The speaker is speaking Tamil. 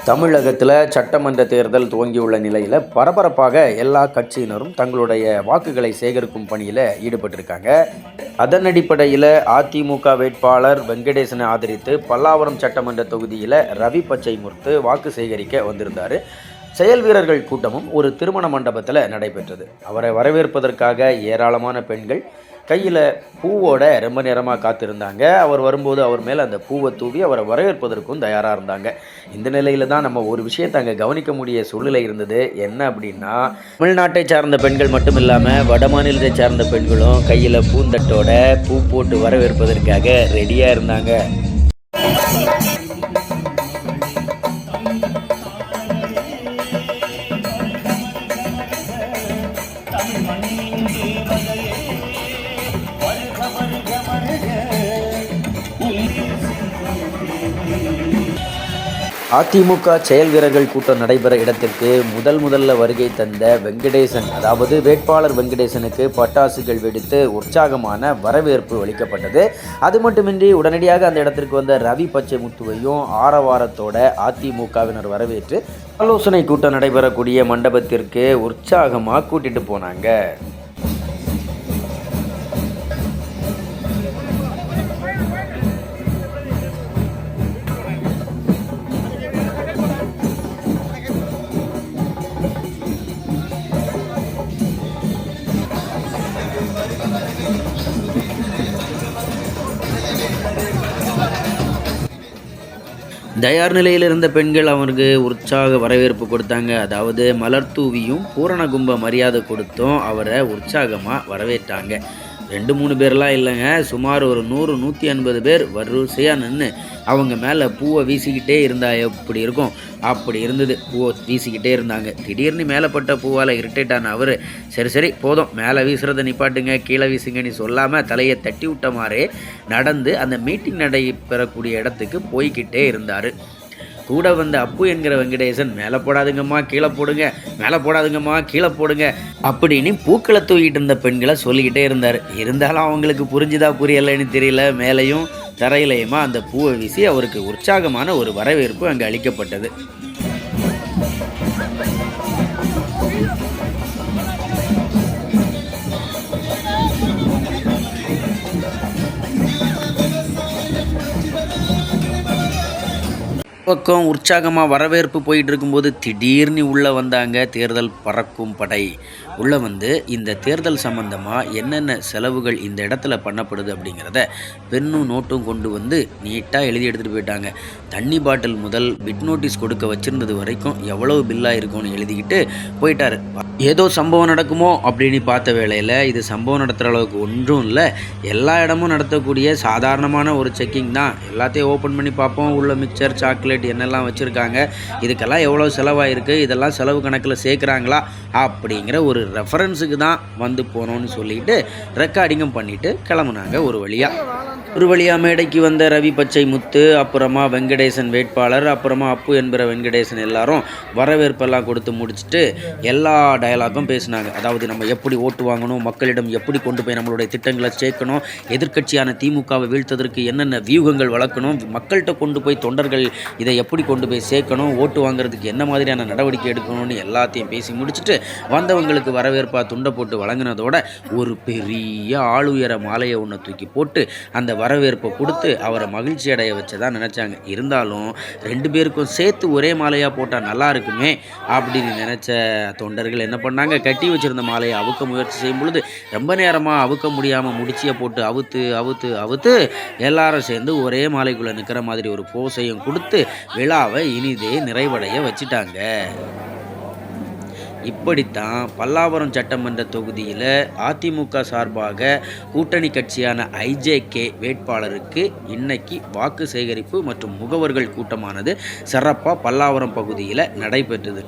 தமிழகத்தில் சட்டமன்ற தேர்தல் துவங்கியுள்ள நிலையில் பரபரப்பாக எல்லா கட்சியினரும் தங்களுடைய வாக்குகளை சேகரிக்கும் பணியில் ஈடுபட்டிருக்காங்க. அதன் அடிப்படையில் அதிமுக வேட்பாளர் வெங்கடேசனை ஆதரித்து பல்லாவரம் சட்டமன்ற தொகுதியில் ரவி பச்சைமுத்து வாக்கு சேகரிக்க வந்திருந்தார். செயல் வீரர்கள் கூட்டமும் ஒரு திருமண மண்டபத்தில் நடைபெற்றது. அவரை வரவேற்பதற்காக ஏராளமான பெண்கள் கையில் பூவோட ரொம்ப நேரமாக காத்திருந்தாங்க. அவர் வரும்போது அவர் மேலே அந்த பூவை தூவி அவரை வரவேற்பதற்கும் தயாராக இருந்தாங்க. இந்த நிலையில் தான் நம்ம ஒரு விஷயத்தை அங்கே கவனிக்க முடிய சூழ்நிலை இருந்தது. என்ன அப்படின்னா, தமிழ்நாட்டை சார்ந்த பெண்கள் மட்டும் இல்லாமல் வட மாநிலத்தை சார்ந்த பெண்களும் கையில் பூந்தட்டோட பூ போட்டு வரவேற்பதற்காக ரெடியாக இருந்தாங்க. அதிமுக செயல் வீரர்கள் கூட்டம் நடைபெற இடத்திற்கு முதல்ல வருகை தந்த வெங்கடேசன், அதாவது வேட்பாளர் வெங்கடேசனுக்கு பட்டாசுகள் வெடித்து உற்சாகமான வரவேற்பு அளிக்கப்பட்டது. அது மட்டுமின்றி உடனடியாக அந்த இடத்திற்கு வந்த ரவி பச்சைமுத்துவையும் ஆரவாரத்தோட அதிமுகவினர் வரவேற்று ஆலோசனை கூட்டம் நடைபெறக்கூடிய மண்டபத்திற்கு உற்சாகமாக கூட்டிட்டு போனாங்க. தயார் நிலையில் இருந்த பெண்கள் அவருக்கு உற்சாக வரவேற்பு கொடுத்தாங்க. அதாவது மலர் தூவியும் பூரண கும்ப மரியாதை கொடுத்தும் அவரை உற்சாகமாக வரவேற்றாங்க. 2-3 பேர்லாம் இல்லைங்க, சுமார் ஒரு 100-150 பேர் வரிசையாக நின்று அவங்க மேலே பூவை வீசிக்கிட்டே இருந்தா எப்படி இருக்கும் அப்படி இருந்தது. பூவை வீசிக்கிட்டே இருந்தாங்க. திடீர்னு மேலே பட்ட பூவால் இரிட்டேட்டான அவர், சரி போதும், மேலே வீசுறதை நிப்பாட்டுங்க, கீழே வீசுங்கன்னு சொல்லாமல் தலையை தட்டி விட்ட மாதிரி நடந்து அந்த மீட்டிங் நடைபெறக்கூடிய இடத்துக்கு போய்கிட்டே இருந்தார். கூட வந்த அப்பு என்கிற வெங்கடேசன், மேலே போடாதுங்கம்மா கீழே போடுங்க, மேலே போடாதுங்கம்மா கீழே போடுங்க அப்படின்னு பூக்களை தூக்கிட்டு இருந்த பெண்களை சொல்லிக்கிட்டே இருந்தார். இருந்தாலும் அவங்களுக்கு புரிஞ்சுதா புரியலைன்னு தெரியல, மேலேயும் தரையிலையுமா அந்த பூவை வீசி அவருக்கு உற்சாகமான ஒரு வரவேற்பு அங்கே அளிக்கப்பட்டது. பக்கம் உற்சாகமாக வரவேற்பு போயிட்டு இருக்கும்போது திடீர்னு உள்ளே வந்தாங்க தேர்தல் பறக்கும் படை. உள்ளே வந்து இந்த தேர்தல் சம்பந்தமாக என்னென்ன செலவுகள் இந்த இடத்துல பண்ணப்படுது அப்படிங்கிறத பென்னும் நோட்டும் கொண்டு வந்து நீட்டாக எழுதி எடுத்துகிட்டு போயிட்டாங்க. தண்ணி பாட்டில் முதல் பிட் நோட்டீஸ் கொடுக்க வச்சுருந்தது வரைக்கும் எவ்வளவு பில்லாக இருக்கும்னு எழுதிக்கிட்டு போயிட்டார். ஏதோ சம்பவம் நடக்குமோ அப்படின்னு பார்த்த வேளையில் இது சம்பவம் நடத்துகிற அளவுக்கு ஒன்றும் இல்லை. எல்லா இடமும் நடத்தக்கூடிய சாதாரணமான ஒரு செக்கிங் தான். எல்லாத்தையும் ஓப்பன் பண்ணி பார்ப்போம், உள்ள மிக்சர் சாக்லேட் என்னெல்லாம் வச்சுருக்காங்க, இதுக்கெல்லாம் எவ்வளோ செலவாயிருக்கு, இதெல்லாம் செலவு கணக்கில் சேர்க்குறாங்களா அப்படிங்கிற ஒரு ரெஃபரன்ஸுக்கு தான் வந்து போனோன்னு சொல்லிட்டு ரெக்கார்டிங்கும் பண்ணிவிட்டு கிளம்புனாங்க. ஒரு வழியாக மேடைக்கு வந்த ரவி பச்சைமுத்து, அப்புறமா வெங்கடேசன் வேட்பாளர், அப்புறமா அப்பு என்பற வெங்கடேசன் எல்லாரும் வரவேற்பெல்லாம் கொடுத்து முடிச்சுட்டு எல்லா டயலாகும் பேசினாங்க. அதாவது நம்ம எப்படி ஓட்டு வாங்கணும், மக்களிடம் எப்படி கொண்டு போய் நம்மளுடைய திட்டங்களை சேர்க்கணும், எதிர்க்கட்சியான திமுகவை வீழ்த்ததற்கு என்னென்ன வியூகங்கள் வளர்க்கணும், மக்கள்கிட்ட கொண்டு போய் தொண்டர்கள் இதை எப்படி கொண்டு போய் சேர்க்கணும், ஓட்டு வாங்குறதுக்கு என்ன மாதிரியான நடவடிக்கை எடுக்கணும்னு எல்லாத்தையும் பேசி முடிச்சுட்டு வந்தவங்களுக்கு வரவேற்பாக துண்டை போட்டு வழங்கினதோட ஒரு பெரிய ஆளுயர மாலையை ஒன்று தூக்கி போட்டு அந்த வரவேற்பை கொடுத்து அவரை மகிழ்ச்சி அடைய வச்சதான் நினச்சாங்க. இருந்தாலும் 2 பேருக்கும் சேர்த்து ஒரே மாலையாக போட்டால் நல்லா இருக்குமே அப்படின்னு நினச்ச தொண்டர்கள் என்ன பண்ணாங்க, கட்டி வச்சுருந்த மாலையை அவுக்க முயற்சி செய்யும் பொழுது ரொம்ப நேரமாக அவுக்க முடியாமல் முடிச்சியை போட்டு அவுத்து எல்லாரும் சேர்ந்து ஒரே மாலைக்குள்ளே நிற்கிற மாதிரி ஒரு போஸையும் கொடுத்து விழாவை இனிதே நிறைவடைய வச்சுட்டாங்க. இப்படித்தான் பல்லாவரம் சட்டமன்ற தொகுதியில் அதிமுக சார்பாக கூட்டணி கட்சியான IJK வேட்பாளருக்கு இன்னைக்கு வாக்கு சேகரிப்பு மற்றும் முகவர்கள் கூட்டமானது சிறப்பாக பல்லாவரம் பகுதியில் நடைபெற்றது.